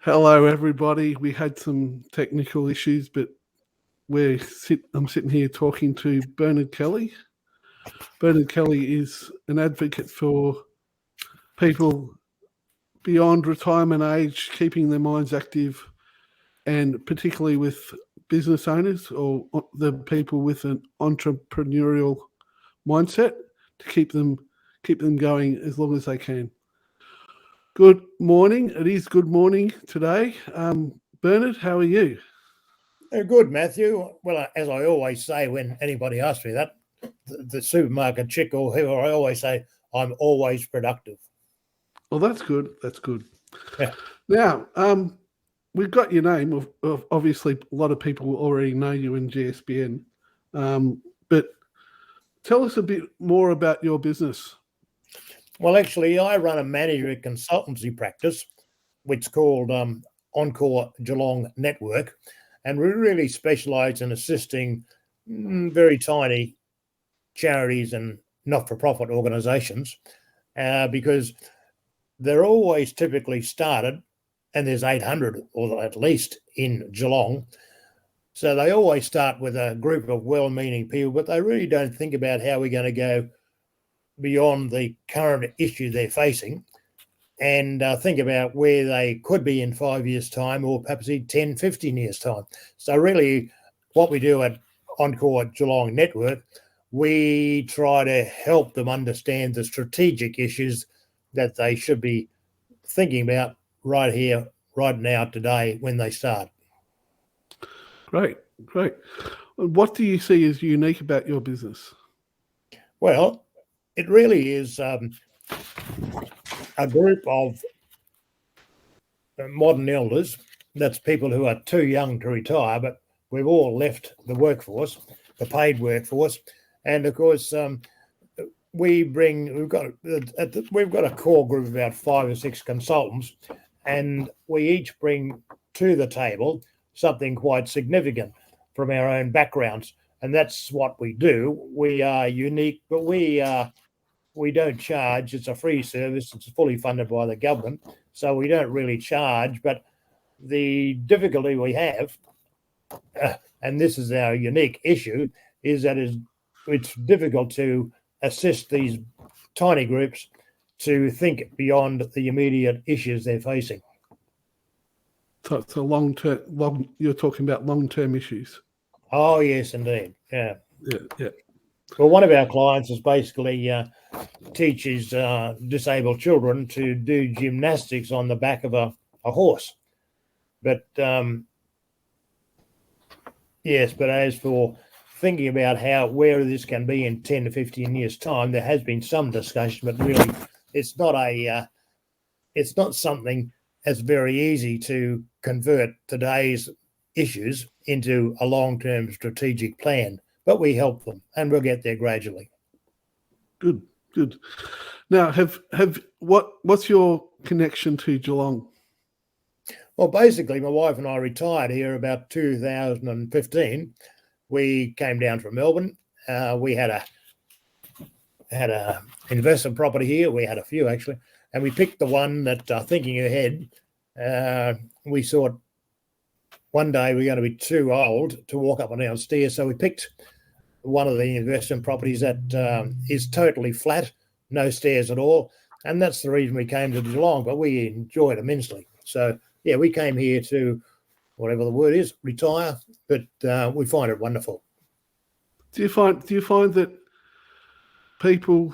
Hello, everybody. We had some technical issues, but I'm sitting here talking to Bernard Kelly. Bernard Kelly is an advocate for people beyond retirement age, keeping their minds active, and particularly with business owners or the people with an entrepreneurial mindset to keep them going as long as they can. Good morning. It is good morning today. Bernard, how are you? Good, Matthew. Well, as I always say when anybody asks me that, the supermarket chick or whoever, I always say, I'm always productive. Well, that's good. That's good. Yeah. Now, we've got your name. Obviously, a lot of people already know you in GSBN. But tell us a bit more about your business. Well, actually, I run a management consultancy practice, which is called Encore Geelong Network. And we really specialise in assisting very tiny charities and not-for-profit organisations because they're always typically started, and there's 800 or at least in Geelong. So they always start with a group of well-meaning people, but they really don't think about how we're going to go beyond the current issue they're facing and think about where they could be in 5 years' time or perhaps 10, 15 years' time. So really what we do at Encore Geelong Network, we try to help them understand the strategic issues that they should be thinking about right here, right now, today, when they start. Great. What do you see as unique about your business? Well, it really is a group of modern elders. That's people who are too young to retire, but we've all left the workforce, the paid workforce, and of course we've got a core group of about 5 or 6 consultants, and we each bring to the table something quite significant from our own backgrounds, and that's what we do. We are unique, but we don't charge. It's a free service. It's fully funded by the government, so we don't really charge. But the difficulty we have, and this is our unique issue, is that it's difficult to assist these tiny groups to think beyond the immediate issues they're facing. So it's a you're talking about long-term issues. Oh, yes, indeed. Yeah. Yeah. Well, one of our clients is basically teaches disabled children to do gymnastics on the back of a horse. But yes, but as for thinking about where this can be in 10 to 15 years' time, there has been some discussion, but really it's not something that's very easy to convert today's issues into a long-term strategic plan. But we help them, and we'll get there gradually. Good. Now, what's your connection to Geelong? Well, basically, my wife and I retired here about 2015. We came down from Melbourne. We had a investment property here. We had a few actually, and we picked the one that, thinking ahead, we thought one day we're going to be too old to walk up and down stairs, so we picked one of the investment properties that is totally flat, no stairs at all, and that's the reason we came to Geelong. But we enjoyed immensely. So yeah, we came here to, whatever the word is, retire, but we find it wonderful. Do you find that people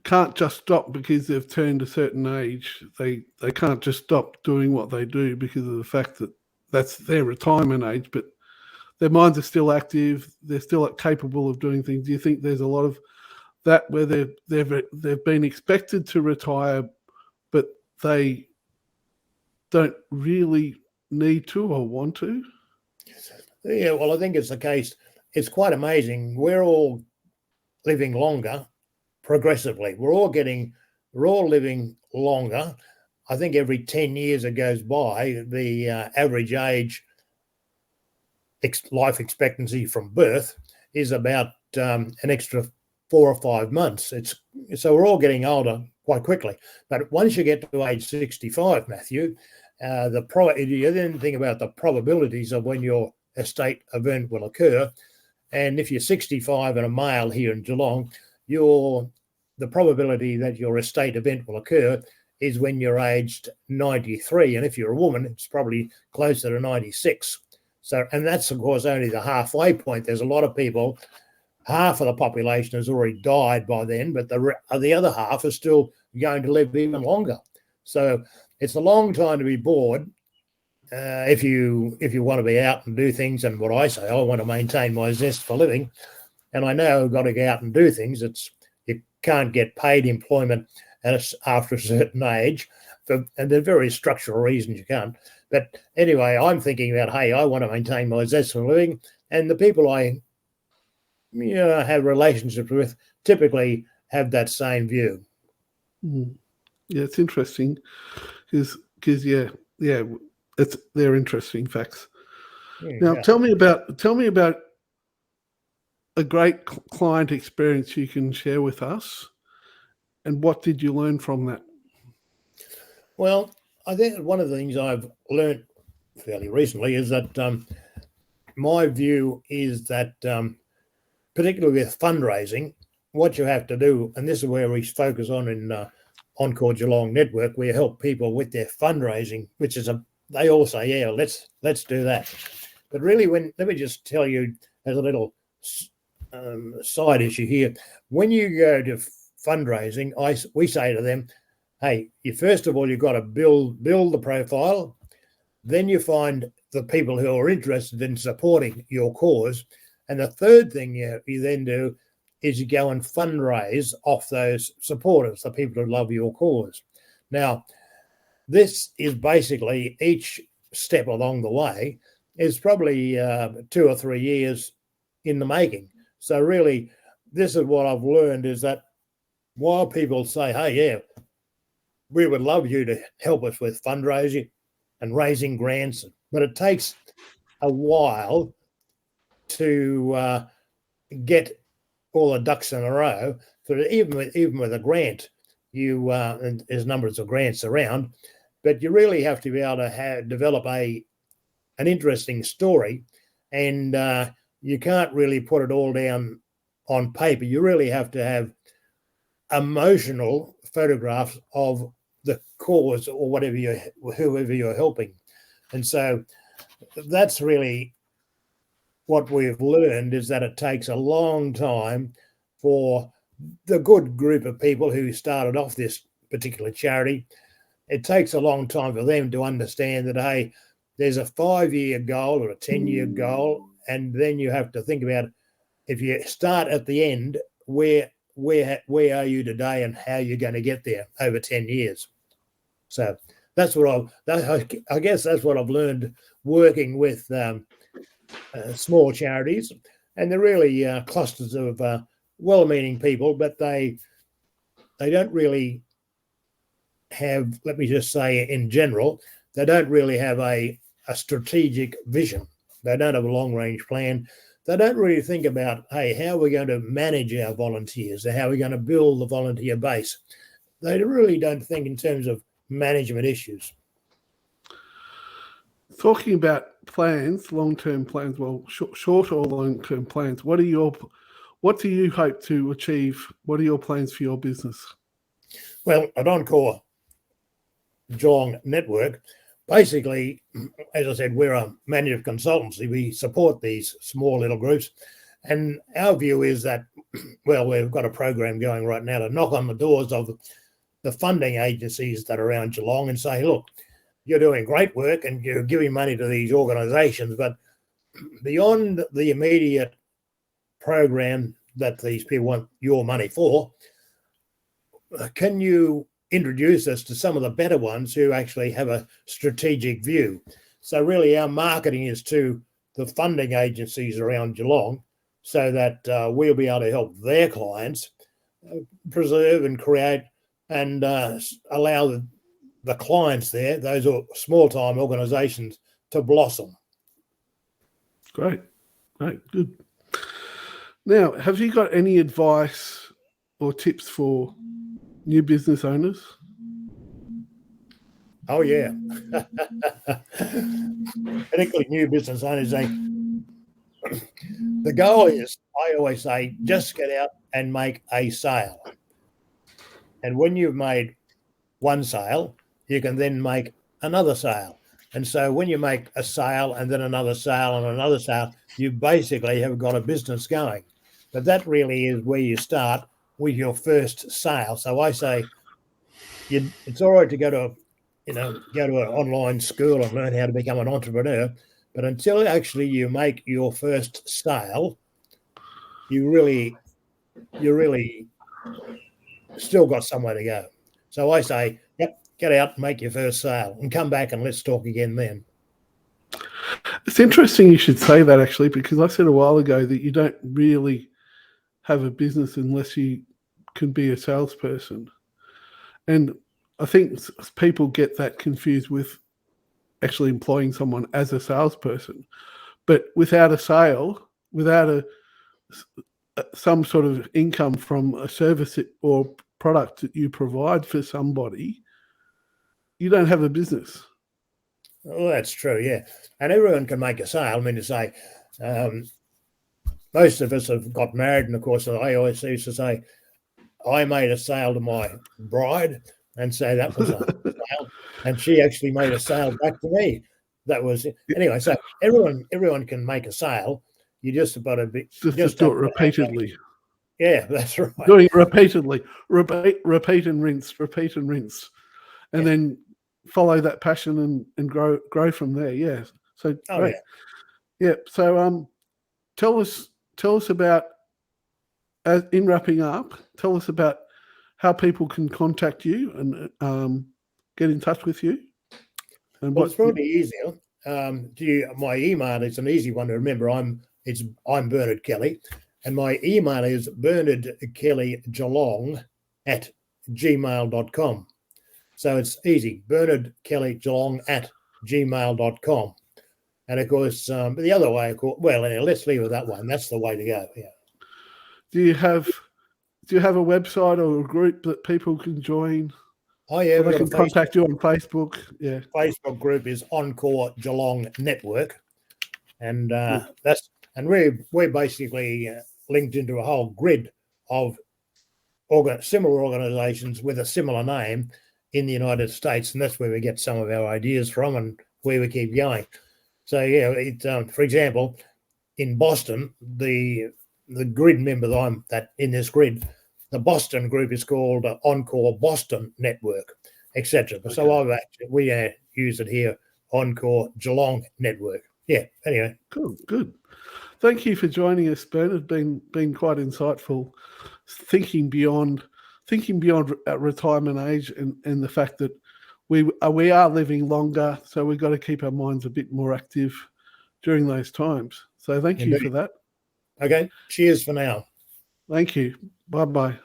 can't just stop because they've turned a certain age? They can't just stop doing what they do because of the fact that that's their retirement age, but their minds are still active. They're still capable of doing things. Do you think there's a lot of that where they've been expected to retire, but they don't really need to or want to? Yeah, well, I think it's the case. It's quite amazing. We're all living longer progressively. We're all living longer. I think every 10 years that goes by, the average age life expectancy from birth is about an extra 4 or 5 months. So we're all getting older quite quickly. But once you get to age 65, Matthew, you then think about the probabilities of when your estate event will occur. And if you're 65 and a male here in Geelong, the probability that your estate event will occur is when you're aged 93. And if you're a woman, it's probably closer to 96. So, and that's, of course, only the halfway point. There's a lot of people, half of the population has already died by then, but the other half is still going to live even longer. So it's a long time to be bored if you want to be out and do things. And what I say, I want to maintain my zest for living. And I know I've got to go out and do things. You can't get paid employment after a certain age, and there are various structural reasons you can't. But anyway, I'm thinking about, hey, I want to maintain my zest for living, and the people I have relationships with typically have that same view. Yeah, it's interesting because they're interesting facts. Now, tell me about a great client experience you can share with us. And what did you learn from that? Well, I think one of the things I've learned fairly recently is that my view is that, particularly with fundraising, what you have to do, and this is where we focus on in Encore Geelong Network, we help people with their fundraising, which is they all say, yeah, let's do that. But really, let me just tell you as a little side issue here, when you go to fundraising, we say to them, hey, first of all, you've got to build the profile. Then you find the people who are interested in supporting your cause. And the third thing you then do is you go and fundraise off those supporters, the people who love your cause. Now, this is basically each step along the way is probably 2 or 3 years in the making. So really, this is what I've learned is that while people say, hey, yeah, we would love you to help us with fundraising and raising grants, but it takes a while to get all the ducks in a row. So even with a grant, and there's numbers of grants around, but you really have to be able to develop an interesting story, and you can't really put it all down on paper. You really have to have emotional photographs of the cause or whoever you're helping. And so that's really what we've learned, is that it takes a long time for the good group of people who started off this particular charity. It takes a long time for them to understand that, hey, there's a 5-year goal or a 10-year goal, and then you have to think about, if you start at the end, where are you today and how you're going to get there over 10 years. So that's what I guess that's what I've learned working with small charities, and they're really clusters of well-meaning people, but they don't really have, let me just say in general, they don't really have a strategic vision. They don't have a long-range plan. They don't really think about, hey, how are we going to manage our volunteers? How are we going to build the volunteer base? They really don't think in terms of management issues. Talking about plans, long-term plans, well, short or long-term plans, what do you hope to achieve? What are your plans for your business? Well, at Encore Geelong Network, basically, as I said, we're a management consultancy. We support these small little groups. And our view is that, well, we've got a program going right now to knock on the doors of the funding agencies that are around Geelong and say, look, you're doing great work and you're giving money to these organisations, but beyond the immediate program that these people want your money for, can you introduce us to some of the better ones who actually have a strategic view? So really our marketing is to the funding agencies around Geelong, so that we'll be able to help their clients preserve and create and allow the clients there, those small-time organisations, to blossom. Great, good. Now, have you got any advice or tips for new business owners? Oh yeah, particularly new business owners. The goal is, I always say, just get out and make a sale. And when you've made one sale, you can then make another sale. And so when you make a sale and then another sale and another sale, you basically have got a business going. But that really is where you start with your first sale. So I say it's all right to go to an online school and learn how to become an entrepreneur. But until actually you make your first sale, you really still got somewhere to go. So I say, yep, get out, make your first sale, and come back and let's talk again then. It's interesting you should say that, actually, because I said a while ago that you don't really have a business unless you can be a salesperson. And I think people get that confused with actually employing someone as a salesperson. But without a sale, without some sort of income from a service or product that you provide for somebody, you don't have a business. Well, that's true, yeah. And everyone can make a sale. I mean, to say, most of us have got married, and of course, I always used to say, I made a sale to my bride, and say that was a sale, and she actually made a sale back to me. That was it. Anyway. So everyone can make a sale. You just about to be just do it repeatedly. Yeah, that's right. Doing it repeatedly, repeat and rinse, and then follow that passion and grow from there. Yeah. So great. Yeah. So tell us about, in wrapping up, tell us about how people can contact you and get in touch with you. And well, it's probably easier. My email is an easy one to remember. I'm Bernard Kelly, and my email is bernardkellygeelong@gmail.com. So it's easy, bernardkellygeelong@gmail.com. And of course, the other way, of course, well, anyway, let's leave it that one. That's the way to go. Yeah. Do you have a website or a group that people can join? Oh yeah, they can contact you on Facebook. Yeah, Facebook group is Encore Geelong Network, and we're basically linked into a whole grid of similar organisations with a similar name in the United States, and that's where we get some of our ideas from and where we keep going. So yeah, for example, in Boston, the grid member that in this grid, the Boston group is called Encore Boston Network, etc. Okay. So we use it here, Encore Geelong Network. Yeah. Anyway, good. Thank you for joining us, Bernard. Been quite insightful, thinking beyond retirement age and the fact that we are living longer, so we've got to keep our minds a bit more active during those times. So thank you for that. Okay. Cheers for now. Thank you. Bye-bye.